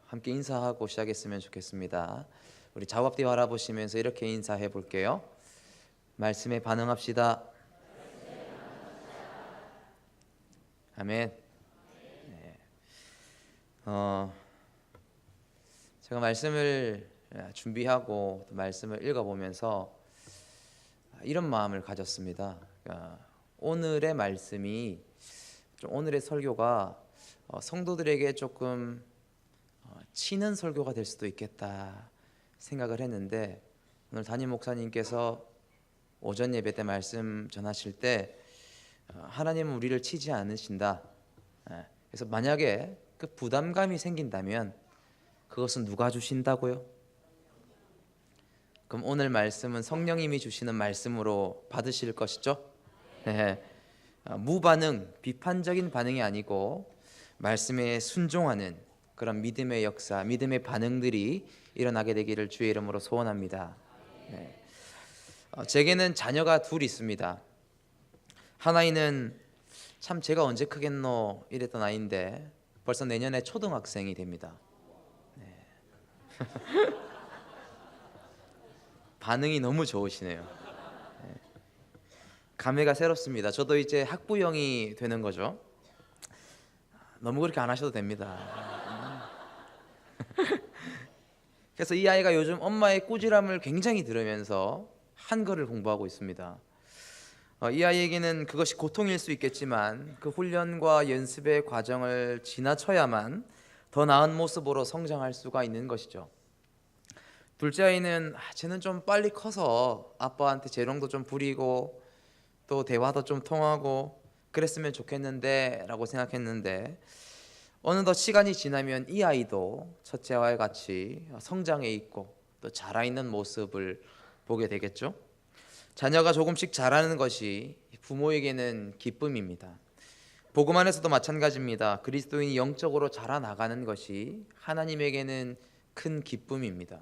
함께 인사하고 시작했으면 좋겠습니다. 우리 좌우앞뒤 바라보시면서 이렇게 인사해 볼게요. 말씀에 반응합시다. 아멘. 네. 제가 말씀을 준비하고 또 말씀을 읽어보면서 이런 마음을 가졌습니다. 오늘의 말씀이 오늘의 설교가 성도들에게 조금 치는 설교가 될 수도 있겠다 생각을 했는데, 오늘 담임 목사님께서 오전 예배 때 말씀 전하실 때 하나님은 우리를 치지 않으신다. 그래서 만약에 그 부담감이 생긴다면 그것은 누가 주신다고요? 그럼 오늘 말씀은 성령님이 주시는 말씀으로 받으실 것이죠? 네. 무반응, 비판적인 반응이 아니고 말씀에 순종하는 그런 믿음의 역사, 믿음의 반응들이 일어나게 되기를 주의 이름으로 소원합니다. 네. 제게는 자녀가 둘 있습니다. 하나이는 참 제가 언제 크겠노 이랬던 아이인데 벌써 내년에 초등학생이 됩니다. 네. 반응이 너무 좋으시네요. 네. 감회가 새롭습니다. 저도 이제 학부형이 되는 거죠. 너무 그렇게 안 하셔도 됩니다. 그래서 이 아이가 요즘 엄마의 꾸지람을 굉장히 들으면서 한글을 공부하고 있습니다. 이 아이에게는 그것이 고통일 수 있겠지만 그 훈련과 연습의 과정을 지나쳐야만 더 나은 모습으로 성장할 수가 있는 것이죠. 둘째 아이는 쟤는 좀 빨리 커서 아빠한테 재롱도 좀 부리고 또 대화도 좀 통하고 그랬으면 좋겠는데 라고 생각했는데, 어느덧 시간이 지나면 이 아이도 첫째와 같이 성장해 있고 또 자라있는 모습을 보게 되겠죠. 자녀가 조금씩 자라는 것이 부모에게는 기쁨입니다. 복음 안에서도 마찬가지입니다. 그리스도인이 영적으로 자라나가는 것이 하나님에게는 큰 기쁨입니다.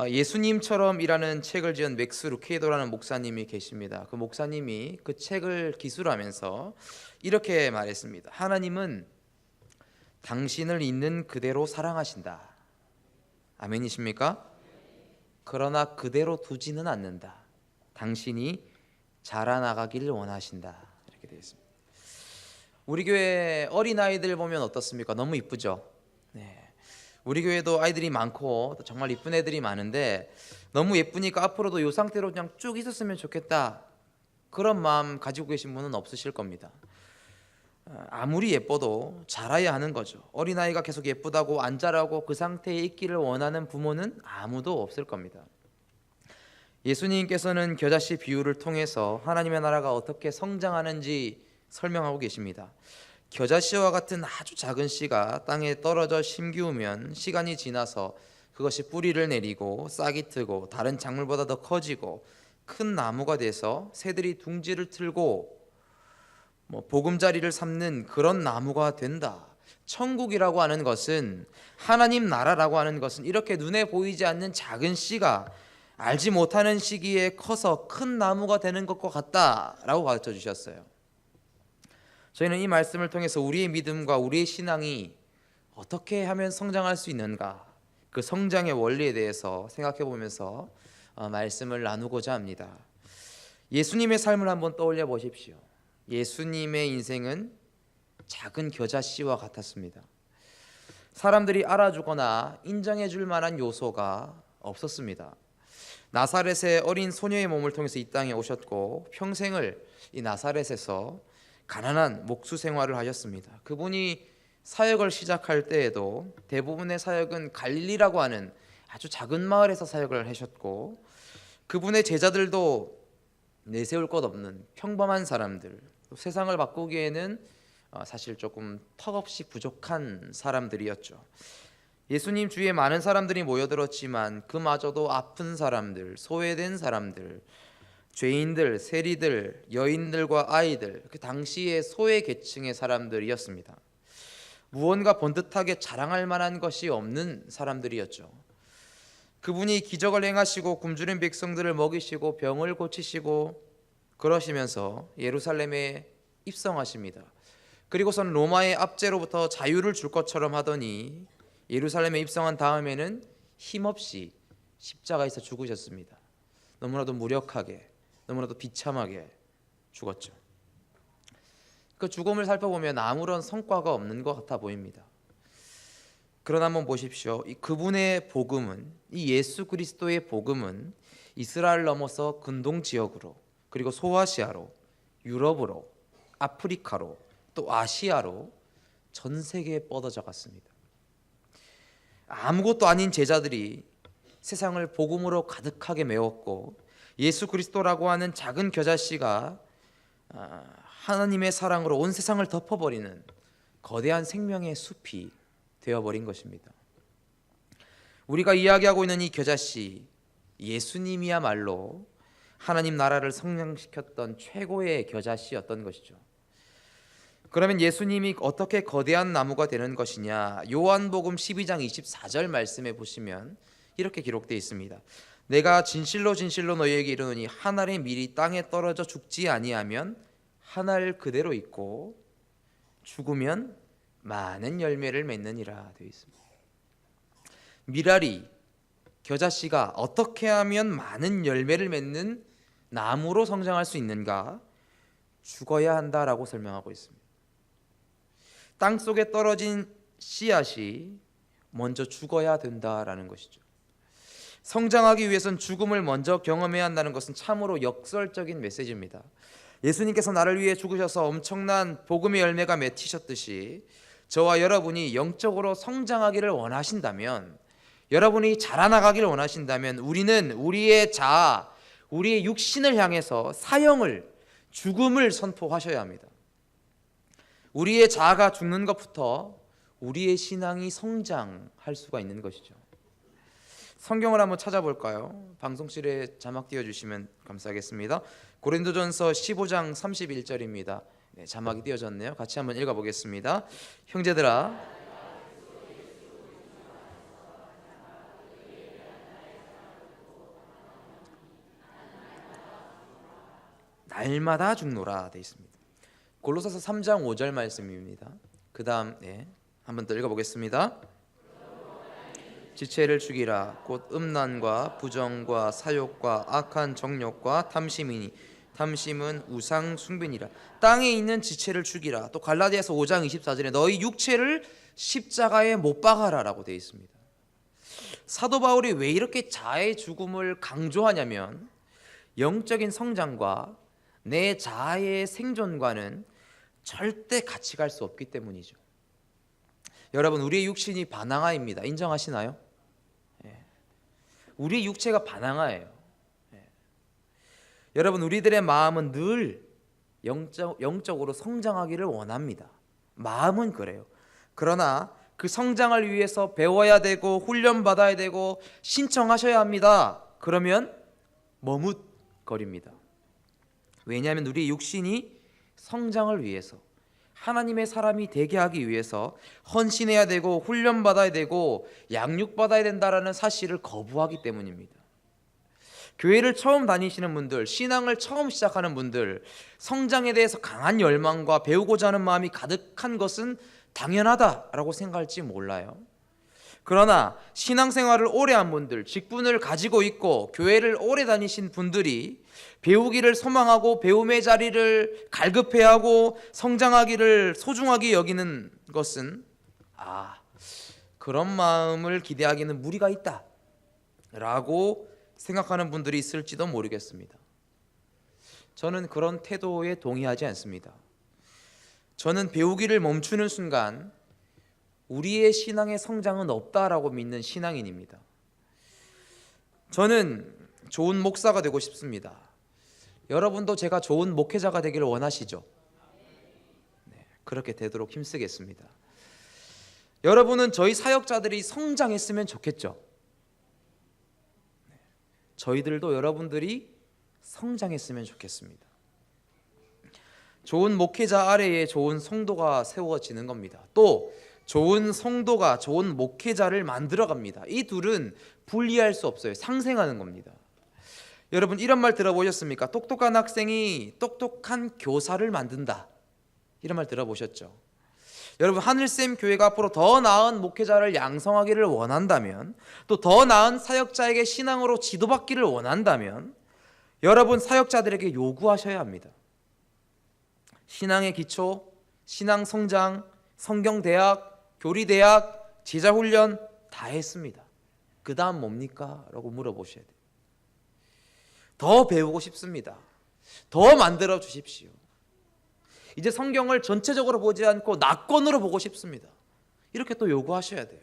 예수님처럼이라는 책을 지은 맥스 루케이도라는 목사님이 계십니다. 그 목사님이 그 책을 기술하면서 이렇게 말했습니다. 하나님은 당신을 있는 그대로 사랑하신다. 아멘이십니까? 그러나 그대로 두지는 않는다. 당신이 자라나가기를 원하신다. 이렇게 되어 있습니다. 우리 교회 어린아이들 보면 어떻습니까? 너무 이쁘죠? 네. 우리 교회도 아이들이 많고 정말 이쁜 애들이 많은데 너무 예쁘니까 앞으로도 이 상태로 그냥 쭉 있었으면 좋겠다, 그런 마음 가지고 계신 분은 없으실 겁니다. 아무리 예뻐도 자라야 하는 거죠. 어린아이가 계속 예쁘다고 안 자라고 그 상태에 있기를 원하는 부모는 아무도 없을 겁니다. 예수님께서는 겨자씨 비유를 통해서 하나님의 나라가 어떻게 성장하는지 설명하고 계십니다. 겨자씨와 같은 아주 작은 씨가 땅에 떨어져 심기우면 시간이 지나서 그것이 뿌리를 내리고 싹이 트고 다른 작물보다 더 커지고 큰 나무가 돼서 새들이 둥지를 틀고 보금자리를 삼는 그런 나무가 된다. 천국이라고 하는 것은, 하나님 나라라고 하는 것은 이렇게 눈에 보이지 않는 작은 씨가 알지 못하는 시기에 커서 큰 나무가 되는 것과 같다라고 가르쳐 주셨어요. 저희는 이 말씀을 통해서 우리의 믿음과 우리의 신앙이 어떻게 하면 성장할 수 있는가, 그 성장의 원리에 대해서 생각해 보면서 말씀을 나누고자 합니다. 예수님의 삶을 한번 떠올려 보십시오. 예수님의 인생은 작은 겨자씨와 같았습니다. 사람들이 알아주거나 인정해 줄 만한 요소가 없었습니다. 나사렛의 어린 소녀의 몸을 통해서 이 땅에 오셨고 평생을 이 나사렛에서 가난한 목수 생활을 하셨습니다. 그분이 사역을 시작할 때에도 대부분의 사역은 갈릴리라고 하는 아주 작은 마을에서 사역을 하셨고, 그분의 제자들도 내세울 것 없는 평범한 사람들, 세상을 바꾸기에는 사실 조금 턱없이 부족한 사람들이었죠. 예수님 주위에 많은 사람들이 모여들었지만 그마저도 아픈 사람들, 소외된 사람들, 죄인들, 세리들, 여인들과 아이들, 그 당시의 소외 계층의 사람들이었습니다. 무언가 번듯하게 자랑할 만한 것이 없는 사람들이었죠. 그분이 기적을 행하시고 굶주린 백성들을 먹이시고 병을 고치시고 그러시면서 예루살렘에 입성하십니다. 그리고선 로마의 압제로부터 자유를 줄 것처럼 하더니 예루살렘에 입성한 다음에는 힘없이 십자가에서 죽으셨습니다. 너무나도 무력하게, 너무나도 비참하게 죽었죠. 그 죽음을 살펴보면 아무런 성과가 없는 것 같아 보입니다. 그러나 한번 보십시오. 그분의 복음은, 이 예수 그리스도의 복음은 이스라엘 넘어서 근동 지역으로, 그리고 소아시아로, 유럽으로, 아프리카로, 또 아시아로 전 세계에 뻗어져 갔습니다. 아무것도 아닌 제자들이 세상을 복음으로 가득하게 메웠고, 예수 그리스도라고 하는 작은 겨자씨가 하나님의 사랑으로 온 세상을 덮어버리는 거대한 생명의 숲이 되어버린 것입니다. 우리가 이야기하고 있는 이 겨자씨, 예수님이야말로 하나님 나라를 성장시켰던 최고의 겨자씨였던 것이죠. 그러면 예수님이 어떻게 거대한 나무가 되는 것이냐? 요한복음 12장 24절 말씀에 보시면 이렇게 기록되어 있습니다. 내가 진실로 진실로 너희에게 이르노니 한 알의 밀이 땅에 떨어져 죽지 아니하면 한 알 그대로 있고 죽으면 많은 열매를 맺느니라 되어 있습니다. 밀알이, 겨자씨가 어떻게 하면 많은 열매를 맺는 나무로 성장할 수 있는가? 죽어야 한다라고 설명하고 있습니다. 땅 속에 떨어진 씨앗이 먼저 죽어야 된다라는 것이죠. 성장하기 위해선 죽음을 먼저 경험해야 한다는 것은 참으로 역설적인 메시지입니다. 예수님께서 나를 위해 죽으셔서 엄청난 복음의 열매가 맺히셨듯이 저와 여러분이 영적으로 성장하기를 원하신다면, 여러분이 자라나가기를 원하신다면 우리는 우리의 자아, 우리의 육신을 향해서 사형을, 죽음을 선포하셔야 합니다. 우리의 자아가 죽는 것부터 우리의 신앙이 성장할 수가 있는 것이죠. 성경을 한번 찾아볼까요? 방송실에 자막 띄워주시면 감사하겠습니다. 고린도전서 15장 31절입니다. 네, 자막이 띄워졌네요. 같이 한번 읽어보겠습니다. 형제들아, 날마다 죽노라 되어 있습니다. 골로새서 3장 5절 말씀입니다. 그 다음 한 번 더 읽어보겠습니다. 지체를 죽이라. 곧 음란과 부정과 사욕과 악한 정욕과 탐심이니 탐심은 우상 숭배니라. 땅에 있는 지체를 죽이라. 또 갈라디아서 5장 24절에 너희 육체를 십자가에 못 박아라라고 되어 있습니다. 사도 바울이 왜 이렇게 자아의 죽음을 강조하냐면 영적인 성장과 내 자아의 생존과는 절대 같이 갈 수 없기 때문이죠. 여러분, 우리의 육신이 바나나입니다. 인정하시나요? 우리 육체가 바나나예요. 여러분, 우리들의 마음은 늘 영적으로 성장하기를 원합니다. 마음은 그래요. 그러나 그 성장을 위해서 배워야 되고 훈련받아야 되고 신청하셔야 합니다. 그러면 머뭇거립니다. 왜냐하면 우리 육신이 성장을 위해서, 하나님의 사람이 되게 하기 위해서 헌신해야 되고 훈련받아야 되고 양육받아야 된다라는 사실을 거부하기 때문입니다. 교회를 처음 다니시는 분들, 신앙을 처음 시작하는 분들, 성장에 대해서 강한 열망과 배우고자 하는 마음이 가득한 것은 당연하다라고 생각할지 몰라요. 그러나 신앙생활을 오래 한 분들, 직분을 가지고 있고 교회를 오래 다니신 분들이 배우기를 소망하고 배움의 자리를 갈급해야 하고 성장하기를 소중하게 여기는 것은 그런 마음을 기대하기는 무리가 있다 라고 생각하는 분들이 있을지도 모르겠습니다. 저는 그런 태도에 동의하지 않습니다. 저는 배우기를 멈추는 순간 우리의 신앙의 성장은 없다라고 믿는 신앙인입니다. 저는 좋은 목사가 되고 싶습니다. 여러분도 제가 좋은 목회자가 되기를 원하시죠? 네, 그렇게 되도록 힘쓰겠습니다. 여러분은 저희 사역자들이 성장했으면 좋겠죠? 네, 저희들도 여러분들이 성장했으면 좋겠습니다. 좋은 목회자 아래에 좋은 성도가 세워지는 겁니다. 또 좋은 성도가 좋은 목회자를 만들어갑니다. 이 둘은 분리할 수 없어요. 상생하는 겁니다. 여러분, 이런 말 들어보셨습니까? 똑똑한 학생이 똑똑한 교사를 만든다. 이런 말 들어보셨죠? 여러분, 하늘샘 교회가 앞으로 더 나은 목회자를 양성하기를 원한다면, 또 더 나은 사역자에게 신앙으로 지도받기를 원한다면 여러분, 사역자들에게 요구하셔야 합니다. 신앙의 기초, 신앙 성장, 성경대학, 교리대학, 제자훈련 다 했습니다. 그 다음 뭡니까? 라고 물어보셔야 돼요. 더 배우고 싶습니다. 더 만들어 주십시오. 이제 성경을 전체적으로 보지 않고 낙권으로 보고 싶습니다. 이렇게 또 요구하셔야 돼요.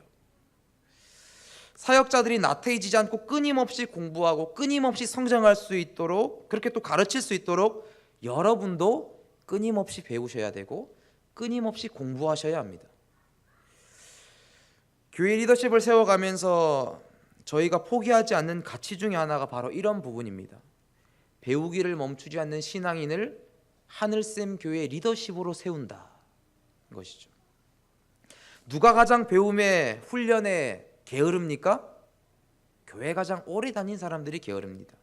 사역자들이 나태해지지 않고 끊임없이 공부하고 끊임없이 성장할 수 있도록, 그렇게 또 가르칠 수 있도록 여러분도 끊임없이 배우셔야 되고 끊임없이 공부하셔야 합니다. 교회 리더십을 세워가면서 저희가 포기하지 않는 가치 중에 하나가 바로 이런 부분입니다. 배우기를 멈추지 않는 신앙인을 하늘샘 교회 리더십으로 세운다 것이죠. 누가 가장 배움에 훈련에 게으릅니까? 교회 가장 오래 다닌 사람들이 게으릅니다.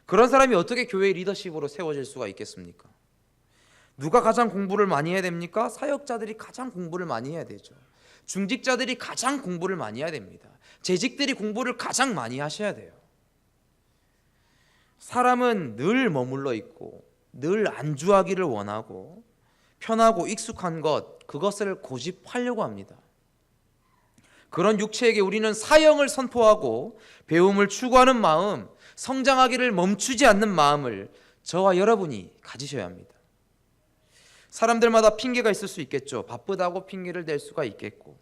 그런 사람이 어떻게 교회 리더십으로 세워질 수가 있겠습니까? 누가 가장 공부를 많이 해야 됩니까? 사역자들이 가장 공부를 많이 해야 되죠. 중직자들이 가장 공부를 많이 해야 됩니다. 재직들이 공부를 가장 많이 하셔야 돼요. 사람은 늘 머물러 있고 늘 안주하기를 원하고 편하고 익숙한 그것을 고집하려고 합니다. 그런 육체에게 우리는 사형을 선포하고 배움을 추구하는 마음, 성장하기를 멈추지 않는 마음을 저와 여러분이 가지셔야 합니다. 사람들마다 핑계가 있을 수 있겠죠. 바쁘다고 핑계를 댈 수가 있겠고,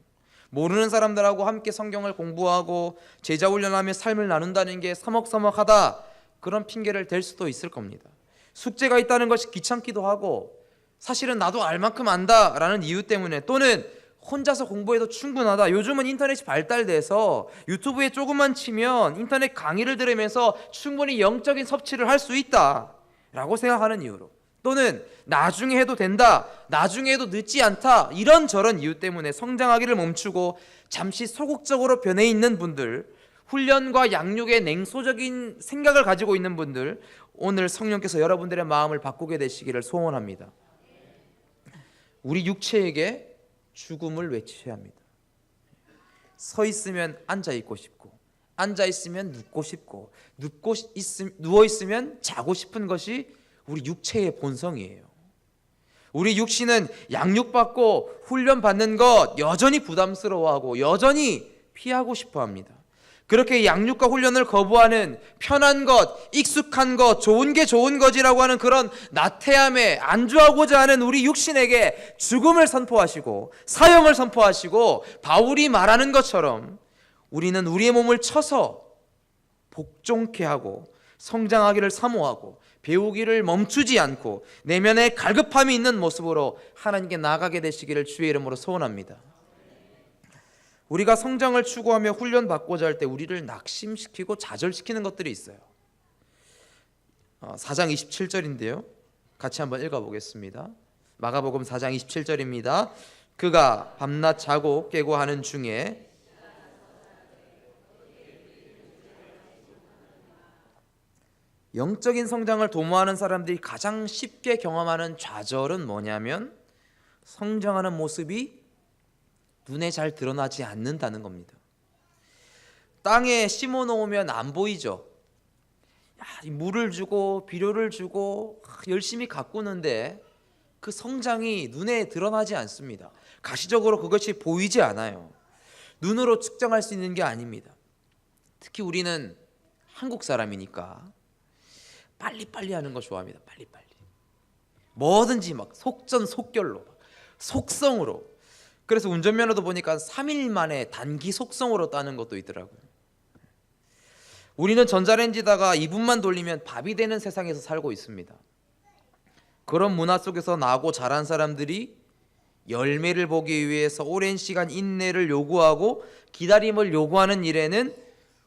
모르는 사람들하고 함께 성경을 공부하고 제자훈련하며 삶을 나눈다는 게 서먹서먹하다, 그런 핑계를 댈 수도 있을 겁니다. 숙제가 있다는 것이 귀찮기도 하고 사실은 나도 알 만큼 안다라는 이유 때문에, 또는 혼자서 공부해도 충분하다, 요즘은 인터넷이 발달돼서 유튜브에 조금만 치면 인터넷 강의를 들으면서 충분히 영적인 섭취를 할 수 있다라고 생각하는 이유로, 또는 나중에 해도 된다, 나중에 해도 늦지 않다, 이런저런 이유 때문에 성장하기를 멈추고 잠시 소극적으로 변해 있는 분들, 훈련과 양육에 냉소적인 생각을 가지고 있는 분들, 오늘 성령께서 여러분들의 마음을 바꾸게 되시기를 소원합니다. 우리 육체에게 죽음을 외치셔야 합니다. 서 있으면 앉아 있고 싶고, 앉아 있으면 눕고 싶고, 누워 있으면 자고 싶은 것이 우리 육체의 본성이에요. 우리 육신은 양육받고 훈련받는 것 여전히 부담스러워하고 여전히 피하고 싶어 합니다. 그렇게 양육과 훈련을 거부하는, 편한 것, 익숙한 것, 좋은 게 좋은 거지라고 하는 그런 나태함에 안주하고자 하는 우리 육신에게 죽음을 선포하시고 사형을 선포하시고, 바울이 말하는 것처럼 우리는 우리의 몸을 쳐서 복종케 하고 성장하기를 사모하고 배우기를 멈추지 않고 내면에 갈급함이 있는 모습으로 하나님께 나아가게 되시기를 주의 이름으로 소원합니다. 우리가 성장을 추구하며 훈련받고자 할 때 우리를 낙심시키고 좌절시키는 것들이 있어요. 4장 27절인데요. 같이 한번 읽어보겠습니다. 마가복음 4장 27절입니다. 그가 밤낮 자고 깨고 하는 중에 영적인 성장을 도모하는 사람들이 가장 쉽게 경험하는 좌절은 뭐냐면, 성장하는 모습이 눈에 잘 드러나지 않는다는 겁니다. 땅에 심어 놓으면 안 보이죠. 물을 주고 비료를 주고 열심히 가꾸는데 그 성장이 눈에 드러나지 않습니다. 가시적으로 그것이 보이지 않아요. 눈으로 측정할 수 있는 게 아닙니다. 특히 우리는 한국 사람이니까 빨리빨리 하는 거 좋아합니다. 빨리빨리. 뭐든지 막 속전속결로, 속성으로. 그래서 운전면허도 보니까 3일 만에 단기 속성으로 따는 것도 있더라고요. 우리는 전자레인지다가 2분만 돌리면 밥이 되는 세상에서 살고 있습니다. 그런 문화 속에서 나고 자란 사람들이 열매를 보기 위해서 오랜 시간 인내를 요구하고 기다림을 요구하는 일에는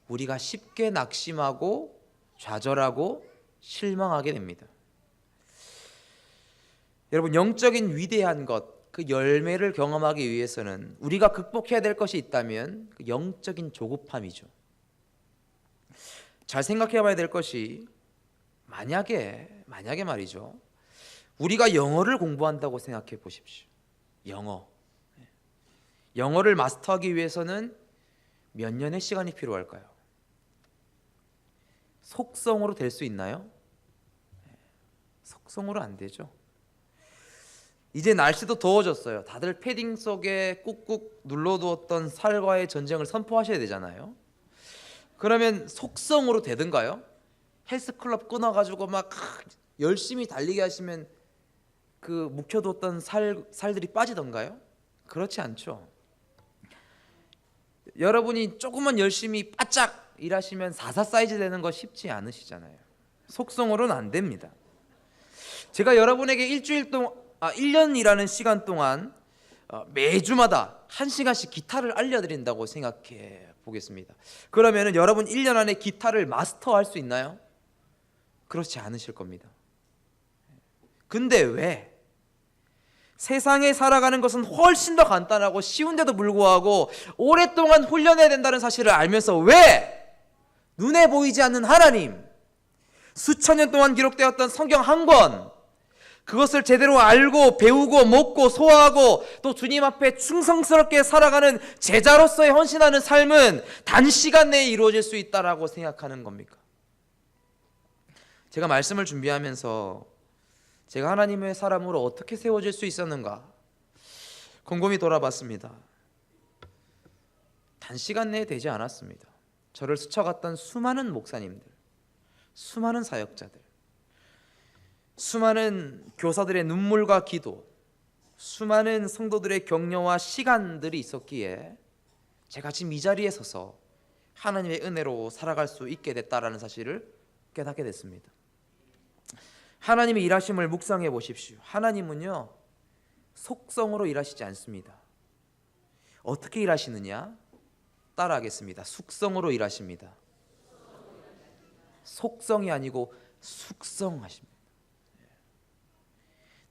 우리가 쉽게 낙심하고 좌절하고 실망하게 됩니다. 여러분, 영적인 위대한 것, 그 열매를 경험하기 위해서는 우리가 극복해야 될 것이 있다면 그 영적인 조급함이죠. 잘 생각해 봐야 될 것이, 만약에 말이죠, 우리가 영어를 공부한다고 생각해 보십시오. 영어. 영어를 마스터하기 위해서는 몇 년의 시간이 필요할까요? 속성으로 될 수 있나요? 속성으로 안 되죠. 이제 날씨도 더워졌어요. 다들 패딩 속에 꾹꾹 눌러두었던 살과의 전쟁을 선포하셔야 되잖아요. 그러면 속성으로 되든가요? 헬스클럽 끊어가지고 막 열심히 달리게 하시면 그 묵혀두었던 살들이 빠지던가요? 그렇지 않죠. 여러분이 조금만 열심히 바짝 일하시면 44 사이즈 되는 거 쉽지 않으시잖아요. 속성으로는 안 됩니다. 제가 여러분에게 1년이라는 시간 동안 매주마다 1시간씩 기타를 알려드린다고 생각해 보겠습니다. 그러면 여러분 1년 안에 기타를 마스터할 수 있나요? 그렇지 않으실 겁니다. 근데 왜? 세상에 살아가는 것은 훨씬 더 간단하고 쉬운데도 불구하고 오랫동안 훈련해야 된다는 사실을 알면서 왜 눈에 보이지 않는 하나님, 수천 년 동안 기록되었던 성경 한 권, 그것을 제대로 알고 배우고 먹고 소화하고 또 주님 앞에 충성스럽게 살아가는 제자로서의 헌신하는 삶은 단시간 내에 이루어질 수 있다라고 생각하는 겁니까? 제가 말씀을 준비하면서 제가 하나님의 사람으로 어떻게 세워질 수 있었는가 곰곰이 돌아봤습니다. 단시간 내에 되지 않았습니다. 저를 스쳐갔던 수많은 목사님들, 수많은 사역자들, 수많은 교사들의 눈물과 기도, 수많은 성도들의 격려와 시간들이 있었기에 제가 지금 이 자리에 서서 하나님의 은혜로 살아갈 수 있게 됐다라는 사실을 깨닫게 됐습니다. 하나님의 일하심을 묵상해 보십시오. 하나님은요 속성으로 일하시지 않습니다. 어떻게 일하시느냐? 따라하겠습니다. 숙성으로 일하십니다. 속성이 아니고 숙성하십니다.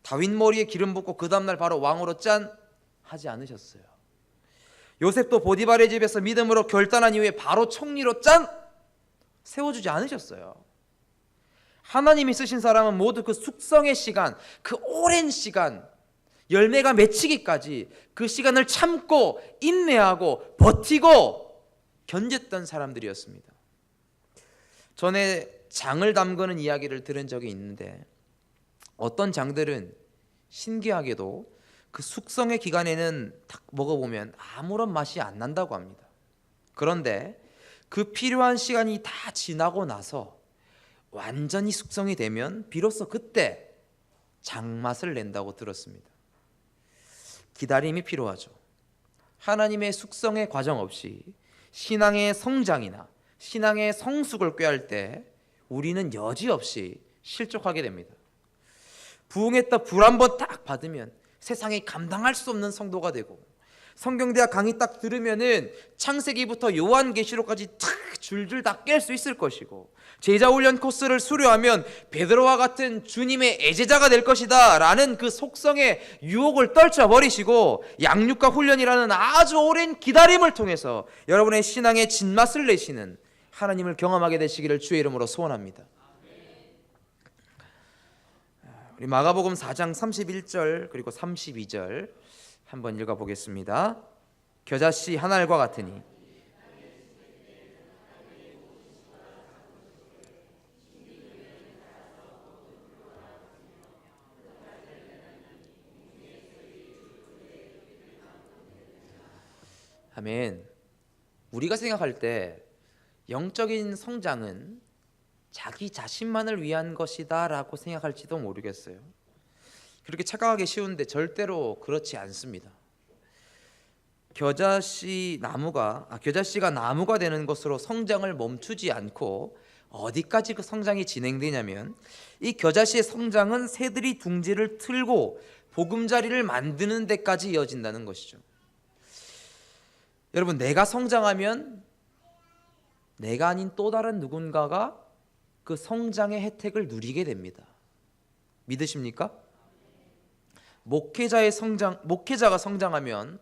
다윗 머리에 기름 붓고 그 다음날 바로 왕으로 짠 하지 않으셨어요. 요셉도 보디발의 집에서 믿음으로 결단한 이후에 바로 총리로 짠 세워주지 않으셨어요. 하나님이 쓰신 사람은 모두 그 숙성의 시간, 그 오랜 시간, 열매가 맺히기까지 그 시간을 참고 인내하고 버티고 견뎠던 사람들이었습니다. 전에 장을 담그는 이야기를 들은 적이 있는데 어떤 장들은 신기하게도 그 숙성의 기간에는 딱 먹어보면 아무런 맛이 안 난다고 합니다. 그런데 그 필요한 시간이 다 지나고 나서 완전히 숙성이 되면 비로소 그때 장맛을 낸다고 들었습니다. 기다림이 필요하죠. 하나님의 숙성의 과정 없이 신앙의 성장이나 신앙의 성숙을 꾀할 때 우리는 여지없이 실족하게 됩니다. 부흥했다 불 한 번 딱 받으면 세상에 감당할 수 없는 성도가 되고, 성경대학 강의 딱 들으면은 창세기부터 요한계시록까지 탁 줄줄 다 깰 수 있을 것이고, 제자훈련 코스를 수료하면 베드로와 같은 주님의 애제자가 될 것이다 라는 그 속성의 유혹을 떨쳐버리시고 양육과 훈련이라는 아주 오랜 기다림을 통해서 여러분의 신앙의 진맛을 내시는 하나님을 경험하게 되시기를 주의 이름으로 소원합니다. 우리 마가복음 4장 31절 그리고 32절 한번 읽어보겠습니다. 겨자씨 한 알과 같으니 아멘. 우리가 생각할 때 영적인 성장은 자기 자신만을 위한 것이다 라고 생각할지도 모르겠어요. 그렇게 착각하기 쉬운데 절대로 그렇지 않습니다. 겨자씨가 나무가 되는 것으로 성장을 멈추지 않고 어디까지 그 성장이 진행되냐면, 이 겨자씨의 성장은 새들이 둥지를 틀고 보금자리를 만드는 데까지 이어진다는 것이죠. 여러분, 내가 성장하면 내가 아닌 또 다른 누군가가 그 성장의 혜택을 누리게 됩니다. 믿으십니까? 목회자가 성장하면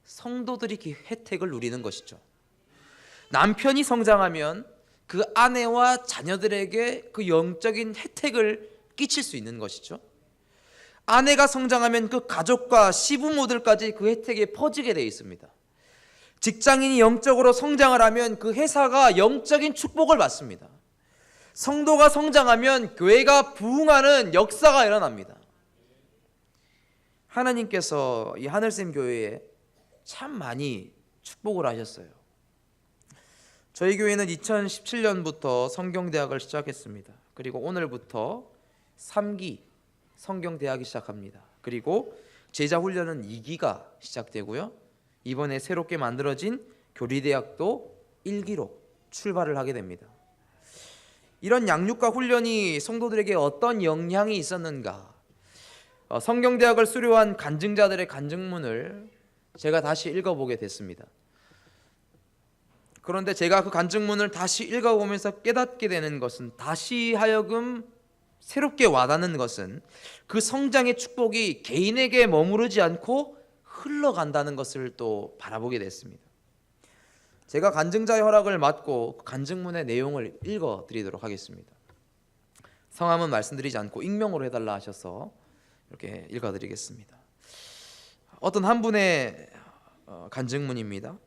성도들이 그 혜택을 누리는 것이죠. 남편이 성장하면 그 아내와 자녀들에게 그 영적인 혜택을 끼칠 수 있는 것이죠. 아내가 성장하면 그 가족과 시부모들까지 그 혜택이 퍼지게 되어 있습니다. 직장인이 영적으로 성장을 하면 그 회사가 영적인 축복을 받습니다. 성도가 성장하면 교회가 부흥하는 역사가 일어납니다. 하나님께서 이 하늘샘 교회에 참 많이 축복을 하셨어요. 저희 교회는 2017년부터 성경대학을 시작했습니다. 그리고 오늘부터 3기 성경대학이 시작합니다. 그리고 제자훈련은 2기가 시작되고요. 이번에 새롭게 만들어진 교리대학도 1기로 출발을 하게 됩니다. 이런 양육과 훈련이 성도들에게 어떤 영향이 있었는가? 성경대학을 수료한 간증자들의 간증문을 제가 다시 읽어보게 됐습니다. 그런데 제가 그 간증문을 다시 읽어보면서 깨닫게 되는 것은, 다시 하여금 새롭게 와닿는 것은, 그 성장의 축복이 개인에게 머무르지 않고 흘러간다는 것을 또 바라보게 됐습니다. 제가 간증자의 허락을 받고 간증문의 내용을 읽어드리도록 하겠습니다. 성함은 말씀드리지 않고 익명으로 해달라 하셔서 이렇게 읽어드리겠습니다. 어떤 한 분의 간증문입니다.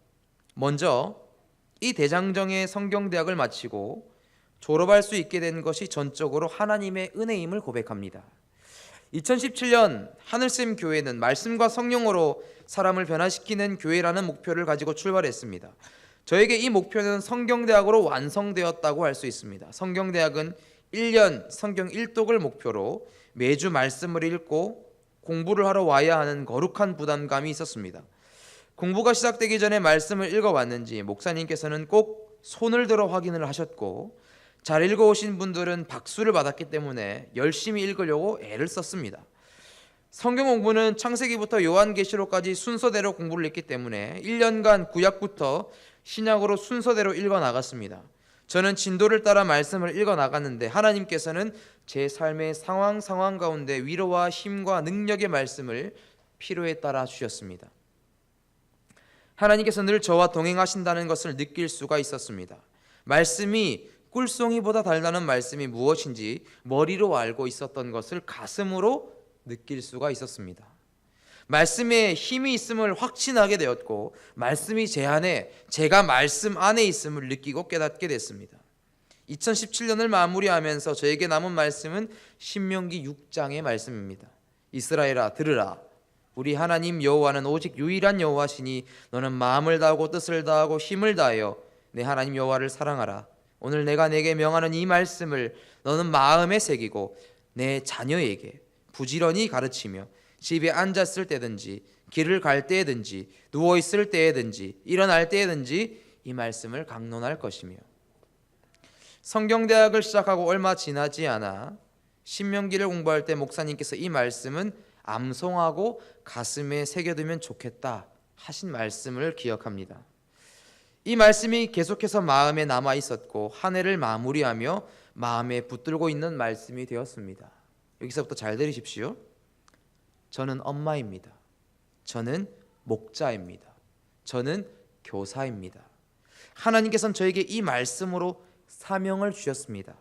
먼저 이 대장정의 성경대학을 마치고 졸업할 수 있게 된 것이 전적으로 하나님의 은혜임을 고백합니다. 2017년 하늘샘 교회는 말씀과 성령으로 사람을 변화시키는 교회라는 목표를 가지고 출발했습니다. 저에게 이 목표는 성경대학으로 완성되었다고 할 수 있습니다. 성경대학은 1년 성경 1독을 목표로 매주 말씀을 읽고 공부를 하러 와야 하는 거룩한 부담감이 있었습니다. 공부가 시작되기 전에 말씀을 읽어왔는지 목사님께서는 꼭 손을 들어 확인을 하셨고, 잘 읽어오신 분들은 박수를 받았기 때문에 열심히 읽으려고 애를 썼습니다. 성경 공부는 창세기부터 요한계시록까지 순서대로 공부를 했기 때문에 1년간 구약부터 신약으로 순서대로 읽어나갔습니다. 저는 진도를 따라 말씀을 읽어나갔는데 하나님께서는 제 삶의 상황 가운데 위로와 힘과 능력의 말씀을 필요에 따라 주셨습니다. 하나님께서 늘 저와 동행하신다는 것을 느낄 수가 있었습니다. 말씀이 꿀송이보다 달다는 말씀이 무엇인지 머리로 알고 있었던 것을 가슴으로 느낄 수가 있었습니다. 말씀에 힘이 있음을 확신하게 되었고, 말씀이 제 안에, 제가 말씀 안에 있음을 느끼고 깨닫게 됐습니다. 2017년을 마무리하면서 저에게 남은 말씀은 신명기 6장의 말씀입니다. 이스라엘아 들으라, 우리 하나님 여호와는 오직 유일한 여호와시니 너는 마음을 다하고 뜻을 다하고 힘을 다하여 내 하나님 여호와를 사랑하라. 오늘 내가 내게 명하는 이 말씀을 너는 마음에 새기고 내 자녀에게 부지런히 가르치며 집에 앉았을 때든지 길을 갈 때든지 누워있을 때든지 일어날 때든지 이 말씀을 강론할 것이며. 성경대학을 시작하고 얼마 지나지 않아 신명기를 공부할 때 목사님께서 이 말씀은 암송하고 가슴에 새겨두면 좋겠다 하신 말씀을 기억합니다. 이 말씀이 계속해서 마음에 남아 있었고 한 해를 마무리하며 마음에 붙들고 있는 말씀이 되었습니다. 여기서부터 잘 들으십시오. 저는 엄마입니다. 저는 목자입니다. 저는 교사입니다. 하나님께서는 저에게 이 말씀으로 사명을 주셨습니다.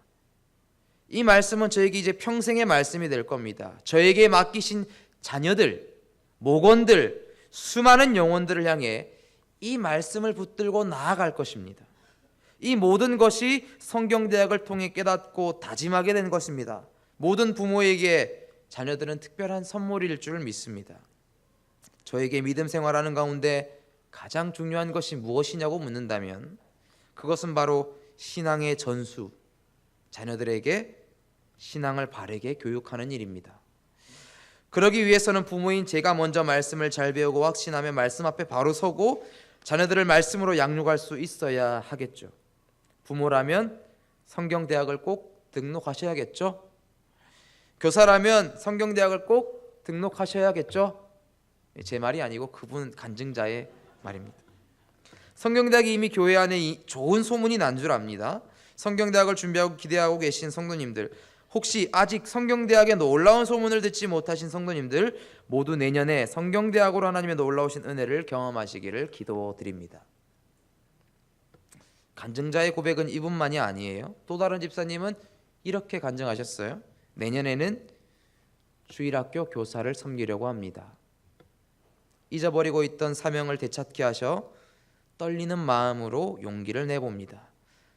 이 말씀은 저에게 이제 평생의 말씀이 될 겁니다. 저에게 맡기신 자녀들, 목원들, 수많은 영혼들을 향해 이 말씀을 붙들고 나아갈 것입니다. 이 모든 것이 성경대학을 통해 깨닫고 다짐하게 된 것입니다. 모든 부모에게 자녀들은 특별한 선물일 줄 믿습니다. 저에게 믿음 생활하는 가운데 가장 중요한 것이 무엇이냐고 묻는다면 그것은 바로 신앙의 전수, 자녀들에게 신앙을 바르게 교육하는 일입니다. 그러기 위해서는 부모인 제가 먼저 말씀을 잘 배우고 확신하며 말씀 앞에 바로 서고 자녀들을 말씀으로 양육할 수 있어야 하겠죠. 부모라면 성경대학을 꼭 등록하셔야겠죠. 교사라면 성경대학을 꼭 등록하셔야겠죠. 제 말이 아니고 그분 간증자의 말입니다. 성경대학이 이미 교회 안에 좋은 소문이 난 줄 압니다. 성경대학을 준비하고 기대하고 계신 성도님들, 혹시 아직 성경대학의 놀라운 소문을 듣지 못하신 성도님들 모두 내년에 성경대학으로 하나님의 놀라우신 은혜를 경험하시기를 기도드립니다. 간증자의 고백은 이분만이 아니에요. 또 다른 집사님은 이렇게 간증하셨어요. 내년에는 주일학교 교사를 섬기려고 합니다. 잊어버리고 있던 사명을 되찾게 하셔 떨리는 마음으로 용기를 내봅니다.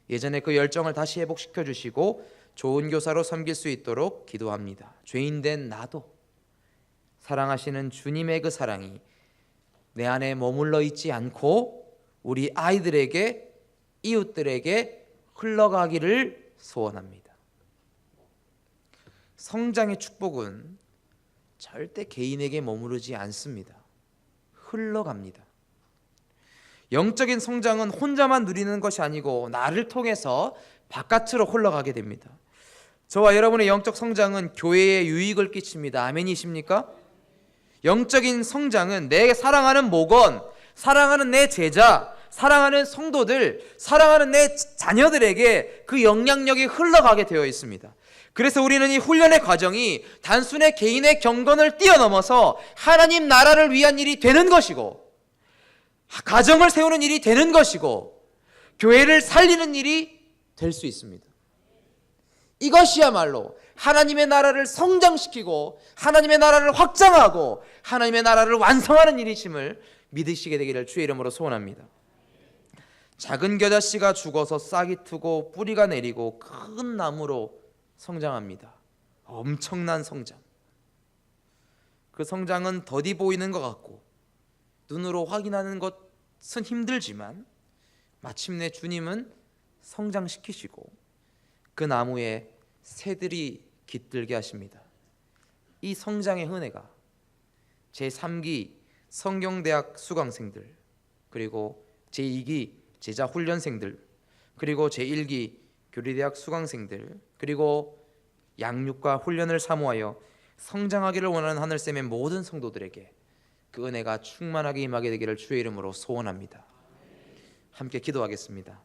예전에 그 열정을 다시 회복시켜 주시고 좋은 교사로 섬길 수 있도록 기도합니다. 죄인된 나도 사랑하시는 주님의 그 사랑이 내 안에 머물러 있지 않고 우리 아이들에게, 이웃들에게 흘러가기를 소원합니다. 성장의 축복은 절대 개인에게 머무르지 않습니다. 흘러갑니다. 영적인 성장은 혼자만 누리는 것이 아니고 나를 통해서 바깥으로 흘러가게 됩니다. 저와 여러분의 영적 성장은 교회에 유익을 끼칩니다. 아멘이십니까? 영적인 성장은 내 사랑하는 목원, 사랑하는 내 제자, 사랑하는 성도들, 사랑하는 내 자녀들에게 그 영향력이 흘러가게 되어 있습니다. 그래서 우리는 이 훈련의 과정이 단순히 개인의 경건을 뛰어넘어서 하나님 나라를 위한 일이 되는 것이고, 가정을 세우는 일이 되는 것이고, 교회를 살리는 일이 될 수 있습니다. 이것이야말로 하나님의 나라를 성장시키고 하나님의 나라를 확장하고 하나님의 나라를 완성하는 일이심을 믿으시게 되기를 주의 이름으로 소원합니다. 작은 겨자씨가 죽어서 싹이 트고 뿌리가 내리고 큰 나무로 성장합니다. 엄청난 성장. 그 성장은 더디 보이는 것 같고 눈으로 확인하는 것은 힘들지만 마침내 주님은 성장시키시고 그 나무에 새들이 깃들게 하십니다. 이 성장의 은혜가 제3기 성경대학 수강생들, 그리고 제2기 제자훈련생들, 그리고 제1기 교리대학 수강생들, 그리고 양육과 훈련을 사모하여 성장하기를 원하는 하늘샘의 모든 성도들에게 그 은혜가 충만하게 임하게 되기를 주의 이름으로 소원합니다. 함께 기도하겠습니다.